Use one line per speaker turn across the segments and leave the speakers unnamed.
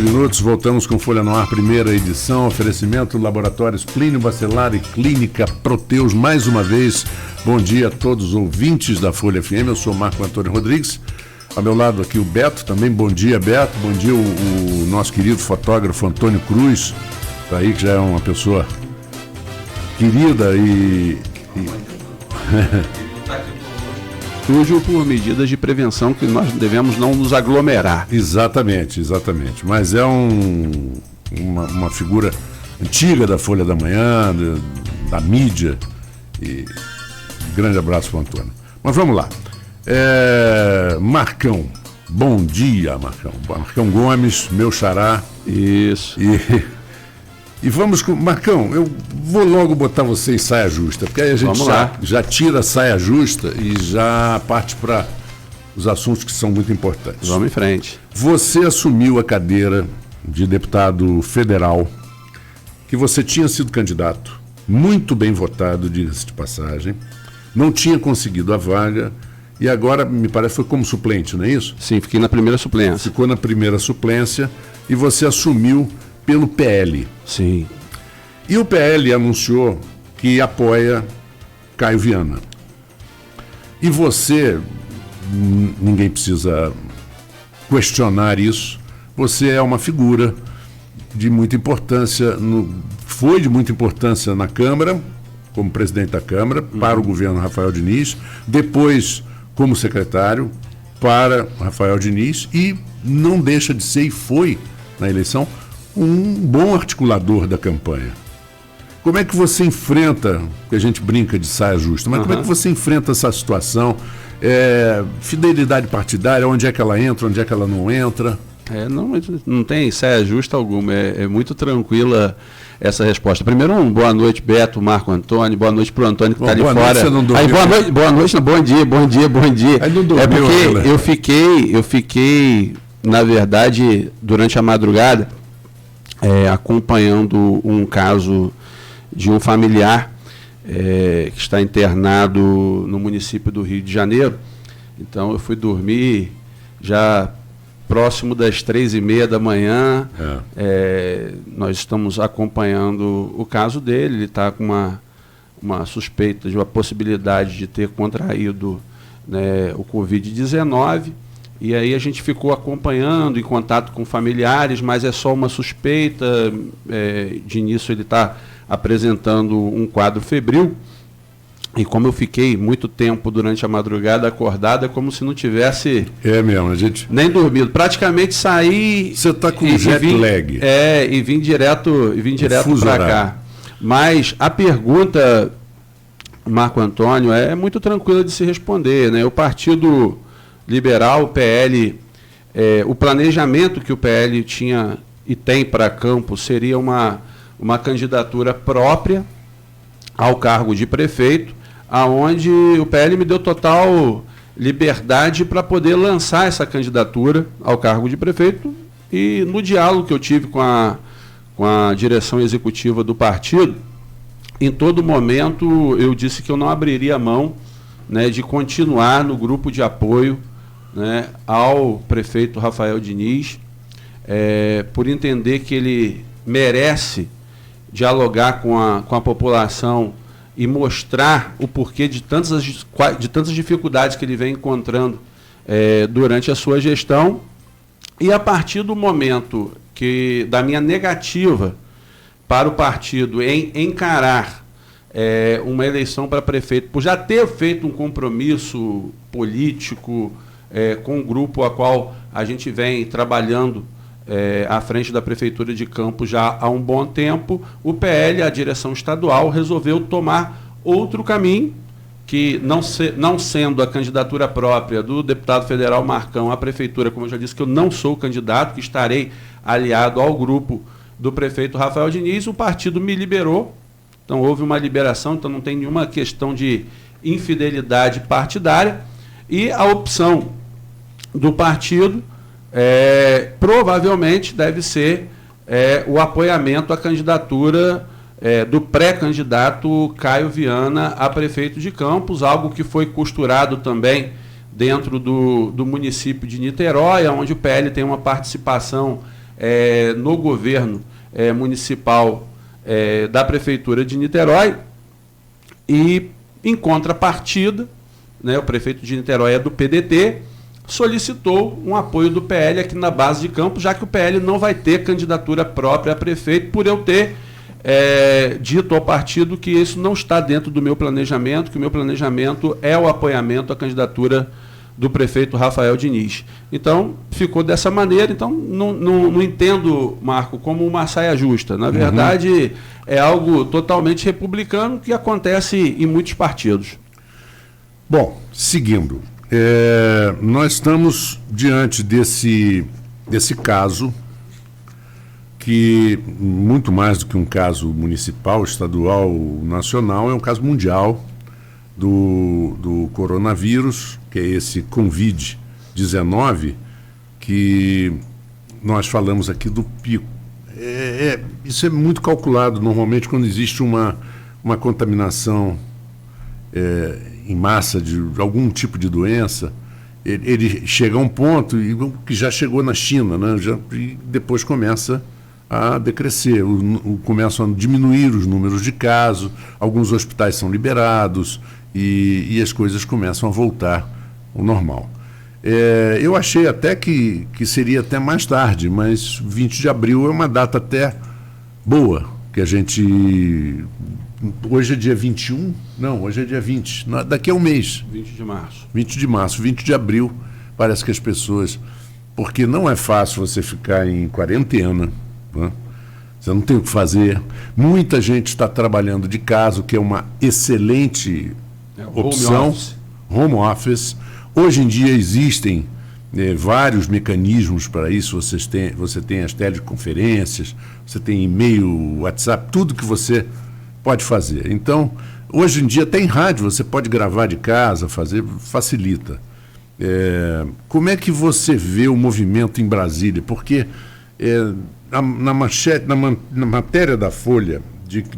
minutos, voltamos com Folha no Ar, primeira edição, oferecimento Laboratórios Plínio Bacelar e Clínica Proteus. Mais uma vez, bom dia a todos os ouvintes da Folha FM, eu sou Marco Antônio Rodrigues, ao meu lado aqui o Beto, também bom dia Beto, bom dia o nosso querido fotógrafo Antônio Cruz, tá aí, que já é uma pessoa querida e...
Hoje por medidas de prevenção que nós devemos não nos aglomerar.
Exatamente. Mas é uma figura antiga da Folha da Manhã, da mídia. E grande abraço para o Antônio. Mas vamos lá. Marcão, bom dia, Marcão. Marcão Gomes, meu xará.
Isso.
E vamos com... Marcão, eu vou logo botar você em saia justa, porque aí a gente já tira a saia justa e já parte para os assuntos que são muito importantes.
Vamos em frente.
Você assumiu a cadeira de deputado federal, que você tinha sido candidato, muito bem votado, diga-se de passagem, não tinha conseguido a vaga e agora, me parece, foi como suplente, não é isso?
Sim, fiquei na primeira suplência.
Ficou na primeira suplência e você assumiu pelo PL.
Sim.
E o PL anunciou que apoia Caio Viana. E você, ninguém precisa questionar isso, você é uma figura de muita importância, foi de muita importância na Câmara, como presidente da Câmara, para o governo Rafael Diniz, depois como secretário para Rafael Diniz e não deixa de ser, e foi na eleição, um bom articulador da campanha. Como é que você enfrenta, que a gente brinca de saia justa, mas como é que você enfrenta essa situação? Fidelidade partidária, onde é que ela entra, onde é que ela não entra?
Não tem saia justa alguma, é muito tranquila essa resposta. Primeiro, boa noite, Beto, Marco Antônio, boa noite para o Antônio que está ali
boa
fora.
Noite, você não dormiu.
Boa noite, bom dia.
Aí não dormiu,
porque eu fiquei, na verdade, durante a madrugada, acompanhando um caso de um familiar que está internado no município do Rio de Janeiro. Então eu fui dormir já próximo das 3h30 da manhã. Nós estamos acompanhando o caso dele. Ele está com uma suspeita de uma possibilidade de ter contraído, né, o Covid-19. E aí a gente ficou acompanhando, em contato com familiares, mas é só uma suspeita. De início ele está apresentando um quadro febril. E como eu fiquei muito tempo durante a madrugada acordado, é como se não tivesse nem dormido. Praticamente saí...
Você está com jet lag.
E vim direto para cá. Mas a pergunta, Marco Antônio, é muito tranquila de se responder, né? O Partido Liberal, o PL, o planejamento que o PL tinha e tem para Campos seria uma candidatura própria ao cargo de prefeito, aonde o PL me deu total liberdade para poder lançar essa candidatura ao cargo de prefeito, e no diálogo que eu tive com a direção executiva do partido, em todo momento eu disse que eu não abriria mão, né, de continuar no grupo de apoio, né, ao prefeito Rafael Diniz, por entender que ele merece dialogar com a população e mostrar o porquê de tantas dificuldades que ele vem encontrando durante a sua gestão. E a partir do momento da minha negativa para o partido em encarar uma eleição para prefeito, por já ter feito um compromisso político com o grupo a qual a gente vem trabalhando à frente da Prefeitura de Campos já há um bom tempo, o PL, a direção estadual, resolveu tomar outro caminho, que não sendo a candidatura própria do deputado federal Marcão à Prefeitura, como eu já disse que eu não sou candidato, que estarei aliado ao grupo do prefeito Rafael Diniz, o partido me liberou. Então houve uma liberação, então não tem nenhuma questão de infidelidade partidária, e a opção do partido provavelmente deve ser o apoiamento à candidatura do pré-candidato Caio Viana a prefeito de Campos, algo que foi costurado também dentro do município de Niterói, onde o PL tem uma participação no governo municipal da Prefeitura de Niterói, e, em contrapartida, né, o prefeito de Niterói é do PDT, solicitou um apoio do PL aqui na base de campo, já que o PL não vai ter candidatura própria a prefeito, por eu ter dito ao partido que isso não está dentro do meu planejamento, que o meu planejamento é o apoiamento à candidatura do prefeito Rafael Diniz. Então, ficou dessa maneira. Então, não entendo, Marco, como uma saia justa. Na verdade, é algo totalmente republicano que acontece em muitos partidos.
Bom, seguindo. Nós estamos diante desse caso, que muito mais do que um caso municipal, estadual, nacional, é um caso mundial do coronavírus, que é esse Covid-19, que nós falamos aqui do pico. Isso é muito calculado normalmente quando existe uma contaminação em massa de algum tipo de doença. Ele chega a um ponto que já chegou na China, né? E depois começa a decrescer, começam a diminuir os números de casos, alguns hospitais são liberados e as coisas começam a voltar ao normal. Eu achei até que seria até mais tarde, mas 20 de abril é uma data até boa, que a gente... Hoje é dia 21? Não, hoje é dia 20. Daqui a um mês.
20 de março.
20 de março, 20 de abril, parece que as pessoas... Porque não é fácil você ficar em quarentena, né? Você não tem o que fazer. Muita gente está trabalhando de casa, o que é uma excelente opção. Home office. Hoje em dia existem vários mecanismos para isso. Você tem as teleconferências, você tem e-mail, WhatsApp, tudo que você pode fazer. Então, hoje em dia tem rádio, você pode gravar de casa, facilita. Como é que você vê o movimento em Brasília? Porque na matéria da Folha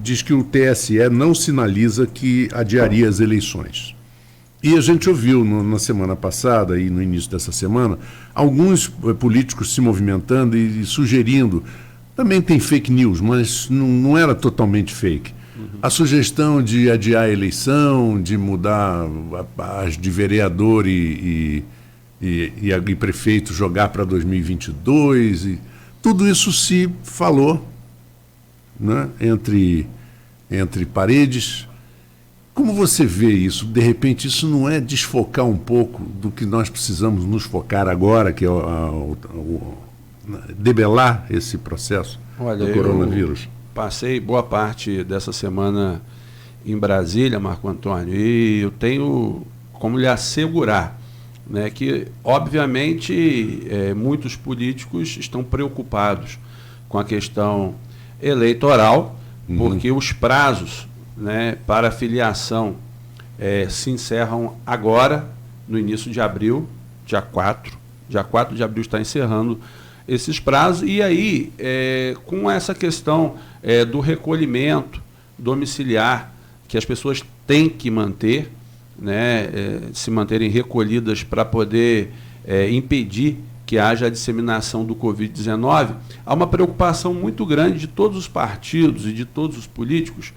diz que o TSE não sinaliza que adiaria as eleições. E a gente ouviu na semana passada e no início dessa semana alguns políticos se movimentando e sugerindo, também tem fake news, mas não era totalmente fake, a sugestão de adiar a eleição, de mudar as de vereador e prefeito, jogar para 2022, e tudo isso se falou, né, entre paredes. Como você vê isso? De repente, isso não é desfocar um pouco do que nós precisamos nos focar agora, que é debelar esse processo do coronavírus?
Passei boa parte dessa semana em Brasília, Marco Antônio, e eu tenho como lhe assegurar, né, que, obviamente, muitos políticos estão preocupados com a questão eleitoral, porque os prazos, né, para filiação se encerram agora, no início de abril, dia 4 de abril está encerrando esses prazos, e aí, com essa questão do recolhimento domiciliar, que as pessoas têm que manter, né, se manterem recolhidas para poder impedir que haja a disseminação do Covid-19, há uma preocupação muito grande de todos os partidos e de todos os políticos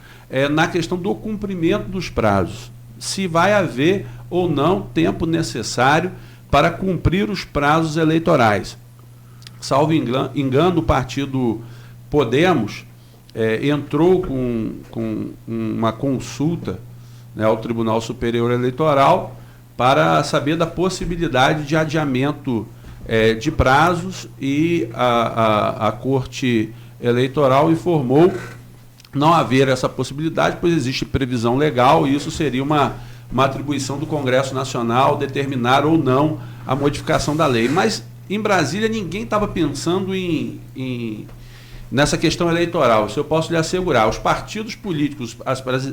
na questão do cumprimento dos prazos. Se vai haver ou não tempo necessário para cumprir os prazos eleitorais. Salvo engano, o partido Podemos entrou com uma consulta, né, ao Tribunal Superior Eleitoral para saber da possibilidade de adiamento de prazos, e a Corte Eleitoral informou não haver essa possibilidade, pois existe previsão legal e isso seria uma atribuição do Congresso Nacional determinar ou não a modificação da lei. Mas em Brasília ninguém estava pensando nessa questão eleitoral. Isso eu posso lhe assegurar. Os partidos políticos,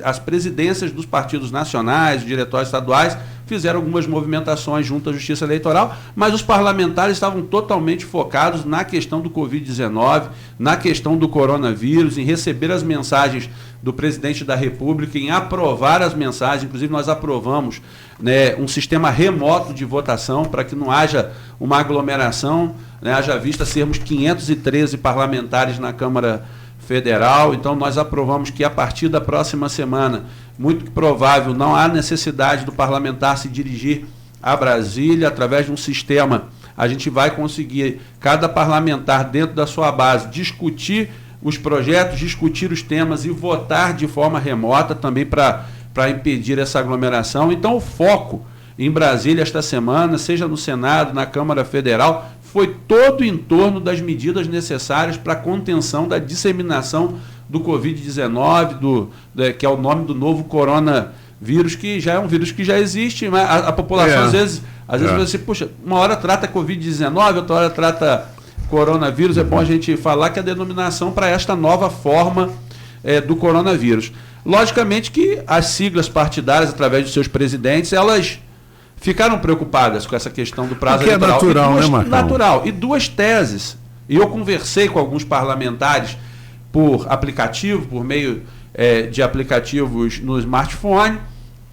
as presidências dos partidos nacionais, os diretórios estaduais, fizeram algumas movimentações junto à Justiça Eleitoral, mas os parlamentares estavam totalmente focados na questão do Covid-19, na questão do coronavírus, em receber as mensagens do presidente da República, em aprovar as mensagens. Inclusive, nós aprovamos, né, um sistema remoto de votação para que não haja uma aglomeração, né? Haja vista sermos 513 parlamentares na Câmara Federal, então nós aprovamos que a partir da próxima semana, muito provável, não há necessidade do parlamentar se dirigir a Brasília, através de um sistema, a gente vai conseguir, cada parlamentar dentro da sua base, discutir os projetos, discutir os temas e votar de forma remota também para impedir essa aglomeração. Então o foco em Brasília esta semana, seja no Senado, na Câmara Federal, foi todo em torno das medidas necessárias para a contenção da disseminação do Covid-19, que é o nome do novo coronavírus, que já é um vírus que já existe, mas a população às vezes fala assim, puxa, uma hora trata Covid-19, outra hora trata coronavírus. É bom a gente falar que a denominação para esta nova forma do coronavírus. Logicamente que as siglas partidárias, através de seus presidentes, elas ficaram preocupadas com essa questão do prazo eleitoral.
É natural, né, Marcão?
Natural. E duas teses. E eu conversei com alguns parlamentares por aplicativo, por meio de aplicativos no smartphone,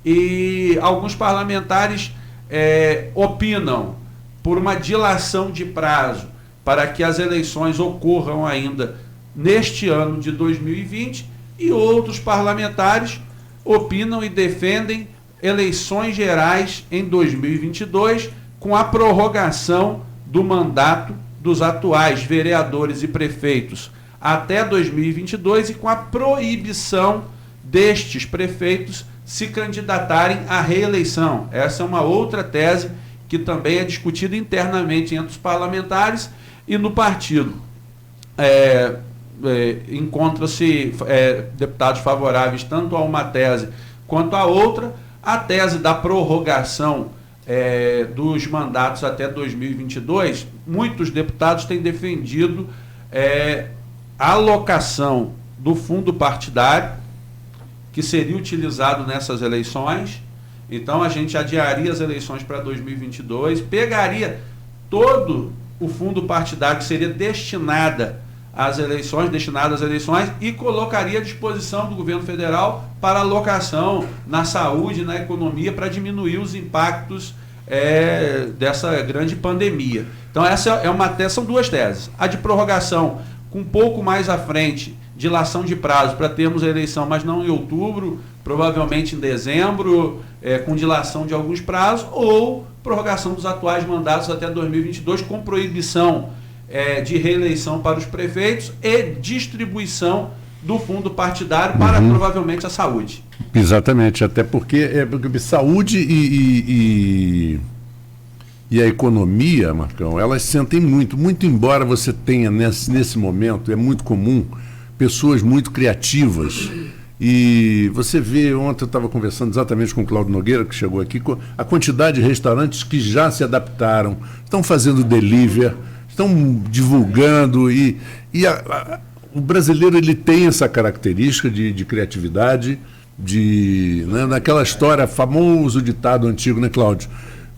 e alguns parlamentares opinam por uma dilação de prazo para que as eleições ocorram ainda neste ano de 2020, e outros parlamentares opinam e defendem eleições gerais em 2022, com a prorrogação do mandato dos atuais vereadores e prefeitos até 2022 e com a proibição destes prefeitos se candidatarem à reeleição. Essa é uma outra tese que também é discutida internamente entre os parlamentares e no partido. Encontra-se deputados favoráveis tanto a uma tese quanto a outra. A tese da prorrogação dos mandatos até 2022, muitos deputados têm defendido a alocação do fundo partidário que seria utilizado nessas eleições. Então a gente adiaria as eleições para 2022, pegaria todo o fundo partidário que seria destinado às eleições e colocaria à disposição do governo federal para alocação na saúde, na economia, para diminuir os impactos dessa grande pandemia. Então essa são duas teses. A de prorrogação com um pouco mais à frente, dilação de prazo para termos a eleição, mas não em outubro, provavelmente em dezembro, com dilação de alguns prazos, ou prorrogação dos atuais mandatos até 2022 com proibição de reeleição para os prefeitos e distribuição do fundo partidário para provavelmente a saúde.
Exatamente, até porque saúde e a economia, Marcão, elas sentem muito embora você tenha nesse momento, é muito comum, pessoas muito criativas. E você vê, ontem eu estava conversando exatamente com o Cláudio Nogueira, que chegou aqui, com a quantidade de restaurantes que já se adaptaram, estão fazendo delivery, estão divulgando, o brasileiro ele tem essa característica de criatividade, naquela história, famoso ditado antigo, né, Cláudio?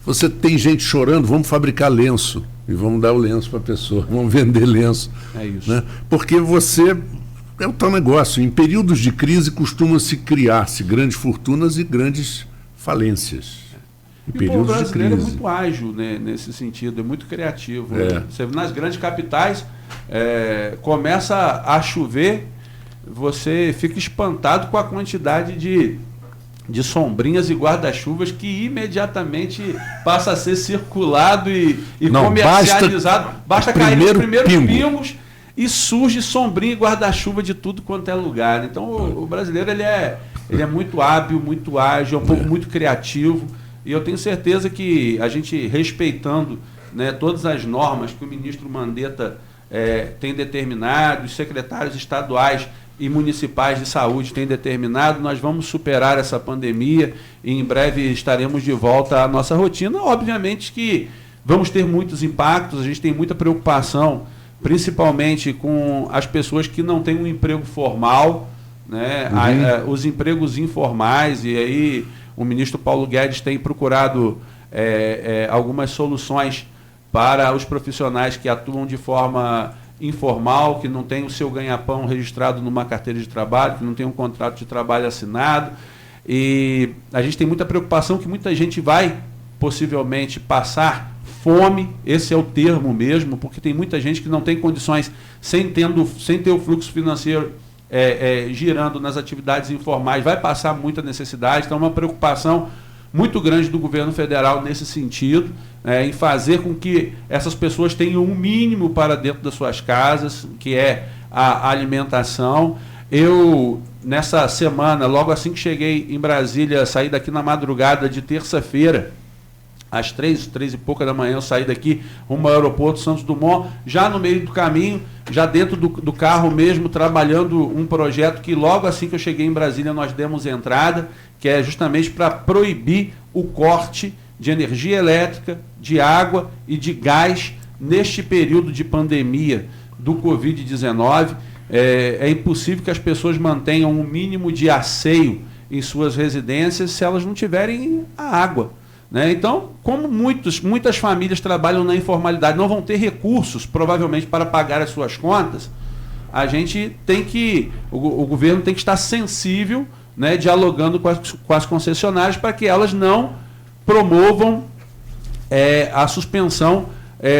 Você tem gente chorando, vamos fabricar lenço e vamos dar o lenço para a pessoa, vamos vender lenço.
É isso.
Né? Porque é o tal negócio, em períodos de crise costumam-se criar-se grandes fortunas e grandes falências.
E o povo brasileiro é muito ágil, né, nesse sentido, é muito criativo. Né? Você vê nas grandes capitais, começa a chover, você fica espantado com a quantidade de sombrinhas e guarda-chuvas que imediatamente passa a ser circulado e comercializado. Basta cair os primeiros pingos e surge sombrinha e guarda-chuva de tudo quanto é lugar. Então o brasileiro ele é muito hábil, muito ágil, é um povo muito criativo. E eu tenho certeza que a gente, respeitando, né, todas as normas que o ministro Mandetta tem determinado, os secretários estaduais e municipais de saúde têm determinado, nós vamos superar essa pandemia e em breve estaremos de volta à nossa rotina. Obviamente que vamos ter muitos impactos, a gente tem muita preocupação, principalmente com as pessoas que não têm um emprego formal, né? Os empregos informais, e aí o ministro Paulo Guedes tem procurado algumas soluções para os profissionais que atuam de forma informal, que não tem o seu ganha-pão registrado numa carteira de trabalho, que não tem um contrato de trabalho assinado. E a gente tem muita preocupação que muita gente vai possivelmente passar fome, esse é o termo mesmo, porque tem muita gente que não tem condições, sem ter o fluxo financeiro girando nas atividades informais, vai passar muita necessidade. Então, uma preocupação muito grande do governo federal nesse sentido, em fazer com que essas pessoas tenham um mínimo para dentro das suas casas, que é a alimentação. Eu, nessa semana, logo assim que cheguei em Brasília, saí daqui na madrugada de terça-feira, às 3 e pouca da manhã, eu saí daqui rumo ao aeroporto Santos Dumont, já no meio do caminho, já dentro do carro mesmo, trabalhando um projeto que logo assim que eu cheguei em Brasília nós demos entrada, que é justamente para proibir o corte de energia elétrica, de água e de gás neste período de pandemia do Covid-19. É impossível que as pessoas mantenham um mínimo de asseio em suas residências se elas não tiverem a água. Então, como muitas famílias trabalham na informalidade, não vão ter recursos, provavelmente, para pagar as suas contas, a gente tem que, o governo tem que estar sensível, dialogando com as concessionárias para que elas não promovam a suspensão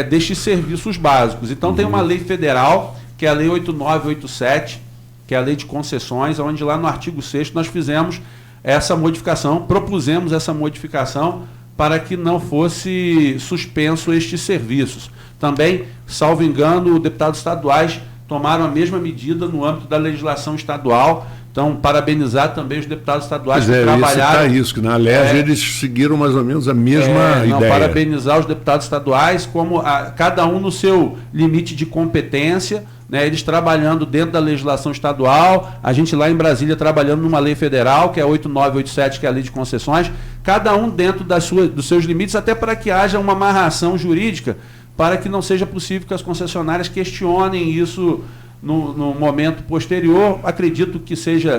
destes serviços básicos. Então, tem uma lei federal, que é a Lei 8987, que é a Lei de Concessões, onde lá no artigo 6º nós fizemos essa modificação, propusemos essa modificação para que não fosse suspenso estes serviços. Também, salvo engano, deputados estaduais tomaram a mesma medida no âmbito da legislação estadual. Então, parabenizar também os deputados estaduais que trabalharam.
Isso, que na LERJ eles seguiram mais ou menos a mesma ideia.
Parabenizar os deputados estaduais, como cada um no seu limite de competência, eles trabalhando dentro da legislação estadual, a gente lá em Brasília trabalhando numa lei federal, que é a 8987, que é a Lei de Concessões, cada um dentro dos seus limites, até para que haja uma amarração jurídica, para que não seja possível que as concessionárias questionem isso no momento posterior. Acredito que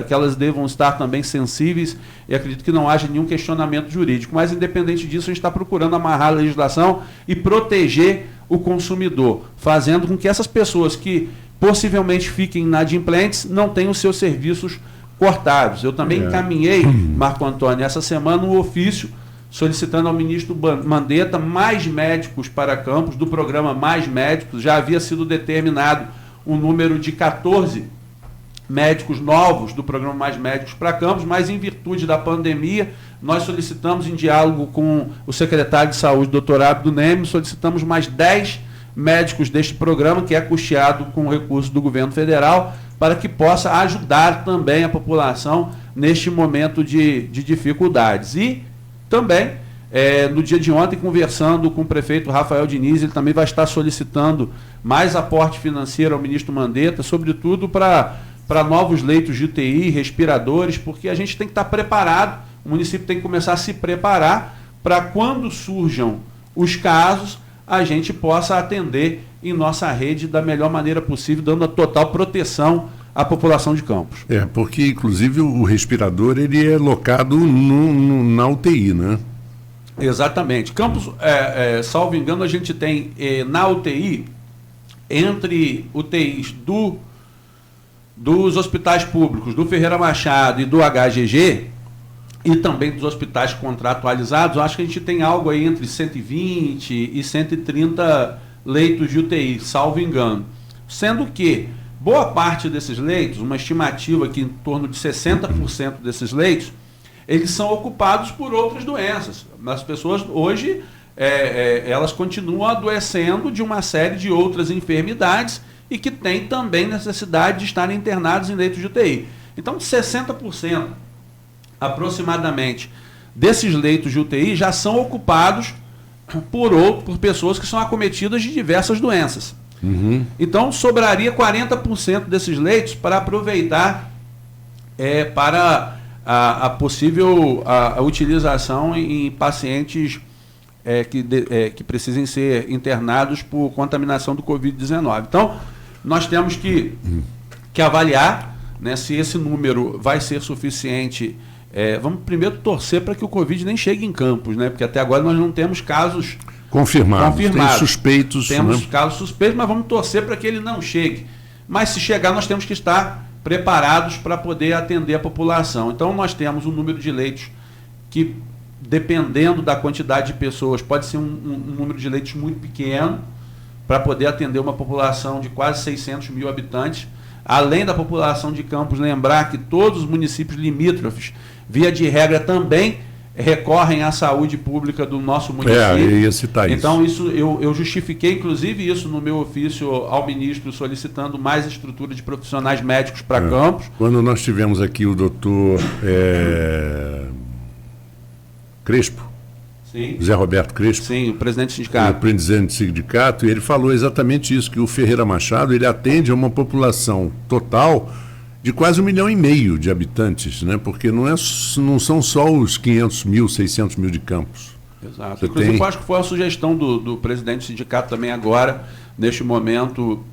elas devam estar também sensíveis e acredito que não haja nenhum questionamento jurídico. Mas, independente disso, a gente está procurando amarrar a legislação e proteger o consumidor, fazendo com que essas pessoas que possivelmente fiquem inadimplentes não tenham seus serviços cortados. Eu também encaminhei, Marco Antônio, essa semana um ofício solicitando ao ministro Mandetta mais médicos para Campos, do programa Mais Médicos. Já havia sido determinado um número de 14 médicos novos do programa Mais Médicos para Campos, mas em virtude da pandemia, nós solicitamos, em diálogo com o secretário de Saúde, doutor Abdo Neme, solicitamos mais 10 médicos deste programa, que é custeado com recursos do governo federal, para que possa ajudar também a população neste momento de dificuldades. E também, no dia de ontem, conversando com o prefeito Rafael Diniz, ele também vai estar solicitando mais aporte financeiro ao ministro Mandetta, sobretudo para novos leitos de UTI, respiradores, porque a gente tem que estar preparado, o município tem que começar a se preparar para quando surjam os casos, a gente possa atender em nossa rede da melhor maneira possível, dando a total proteção à população de Campos.
Porque inclusive o respirador ele é locado na UTI, né?
Exatamente. Campos, salvo engano, a gente tem na UTI, entre UTIs dos hospitais públicos, do Ferreira Machado e do HGG, e também dos hospitais contratualizados, acho que a gente tem algo aí entre 120 e 130 leitos de UTI, salvo engano. Sendo que boa parte desses leitos, uma estimativa que em torno de 60% desses leitos, eles são ocupados por outras doenças. As pessoas hoje, elas continuam adoecendo de uma série de outras enfermidades e que têm também necessidade de estarem internados em leitos de UTI. Então, 60% aproximadamente desses leitos de UTI já são ocupados por pessoas que são acometidas de diversas doenças. Então, sobraria 40% desses leitos para aproveitar para a possível utilização em pacientes que precisem ser internados por contaminação do Covid-19. Então, nós temos que avaliar, se esse número vai ser suficiente. Vamos primeiro torcer para que o Covid nem chegue em Campos, porque até agora nós não temos casos confirmados.
Tem suspeitos.
Temos casos suspeitos, mas vamos torcer para que ele não chegue. Mas se chegar, nós temos que estar preparados para poder atender a população. Então, nós temos um número de leitos que dependendo da quantidade de pessoas, pode ser um número de leitos muito pequeno para poder atender uma população de quase 600 mil habitantes. Além da população de Campos, lembrar que todos os municípios limítrofes, via de regra, também recorrem à saúde pública do nosso município.
Eu ia citar isso.
Então, eu justifiquei, inclusive, isso no meu ofício ao ministro, solicitando mais estrutura de profissionais médicos para Campos.
Quando nós tivemos aqui o doutor Crespo,
sim.
Zé Roberto Crespo.
Sim, o presidente do sindicato.
O presidente do sindicato, e ele falou exatamente isso, que o Ferreira Machado ele atende a uma população total de quase 1,5 milhão de habitantes, né? Porque não são só os 500 mil, 600 mil de Campos.
Exato. Inclusive, eu acho que foi a sugestão do presidente do sindicato também agora, neste momento,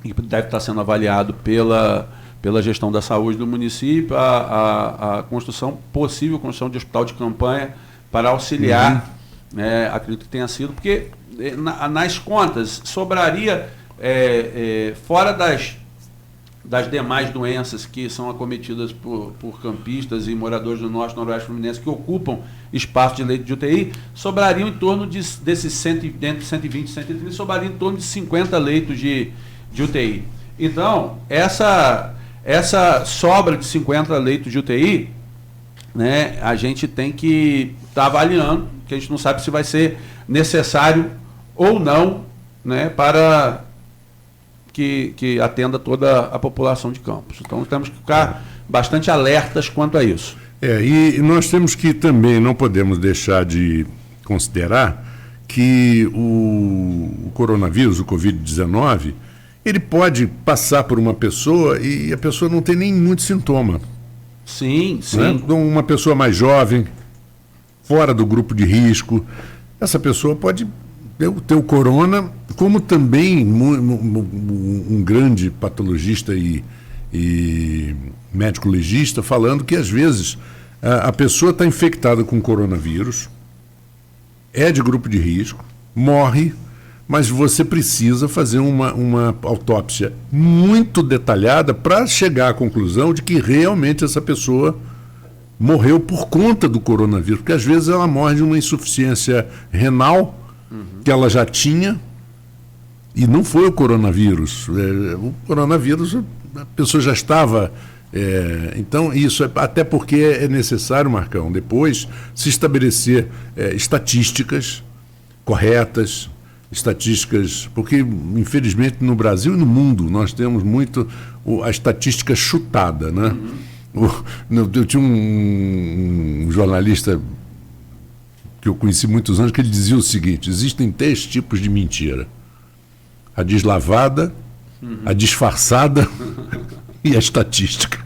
que deve estar sendo avaliado pela gestão da saúde do município, a possível construção de hospital de campanha para auxiliar, acredito que tenha sido, porque nas contas sobraria, fora das demais doenças que são acometidas por campistas e moradores do Norte e Noroeste Fluminense que ocupam espaço de leito de UTI, sobrariam em torno desses entre 120 e 130, sobrariam em torno de 50 leitos de UTI. Então, essa sobra de 50 leitos de UTI, né, a gente tem que estar avaliando, que a gente não sabe se vai ser necessário ou não, né, para que atenda toda a população de Campos. Então, temos que ficar bastante alertas quanto a isso.
E nós temos que também, não podemos deixar de considerar que o coronavírus, o Covid-19, ele pode passar por uma pessoa e a pessoa não tem nem muito sintoma.
Sim, sim.
Né? Então, uma pessoa mais jovem, fora do grupo de risco, essa pessoa pode ter o corona, como também um grande patologista e médico legista falando que às vezes a pessoa está infectada com coronavírus, é de grupo de risco, morre, mas você precisa fazer uma autópsia muito detalhada para chegar à conclusão de que realmente essa pessoa morreu por conta do coronavírus, porque às vezes ela morre de uma insuficiência renal que ela já tinha e não foi o coronavírus. O coronavírus, a pessoa já estava... então, isso até porque é necessário, Marcão, depois se estabelecer estatísticas corretas, porque, infelizmente, no Brasil e no mundo, nós temos muito a estatística chutada, né? Eu tinha um jornalista que eu conheci muitos anos, que ele dizia o seguinte: existem 3 tipos de mentira: a deslavada, a disfarçada e a estatística.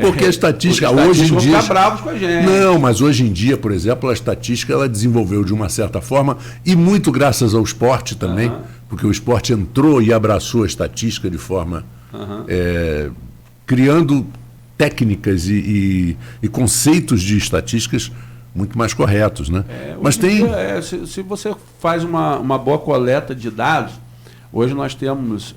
Porque a estatística hoje em dia...
Vão ficar bravos com a gente.
Não, mas hoje em dia, por exemplo, a estatística ela desenvolveu de uma certa forma, e muito graças ao esporte também, porque o esporte entrou e abraçou a estatística de forma... criando técnicas e conceitos de estatísticas muito mais corretos, né? Mas tem...
se você faz uma boa coleta de dados, hoje nós temos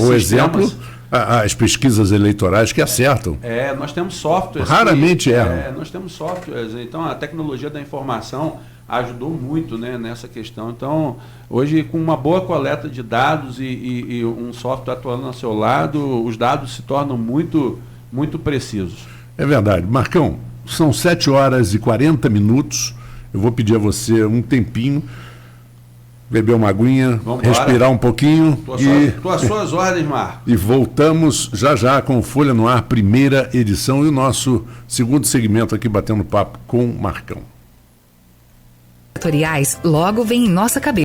o exemplo, as pesquisas eleitorais que acertam.
Nós temos softwares.
Raramente erram.
Nós temos softwares. Então, a tecnologia da informação ajudou muito, né, nessa questão. Então, hoje, com uma boa coleta de dados e um software atuando ao seu lado, os dados se tornam muito, muito precisos. É verdade. Marcão, são 7h40. Eu vou pedir a você um tempinho, beber uma aguinha, respirar um pouquinho. Estou às suas ordens, Marco. E voltamos já com Folha no Ar, primeira edição, e o nosso segundo segmento aqui, batendo papo com Marcão.
Logo vem em nossa cabeça.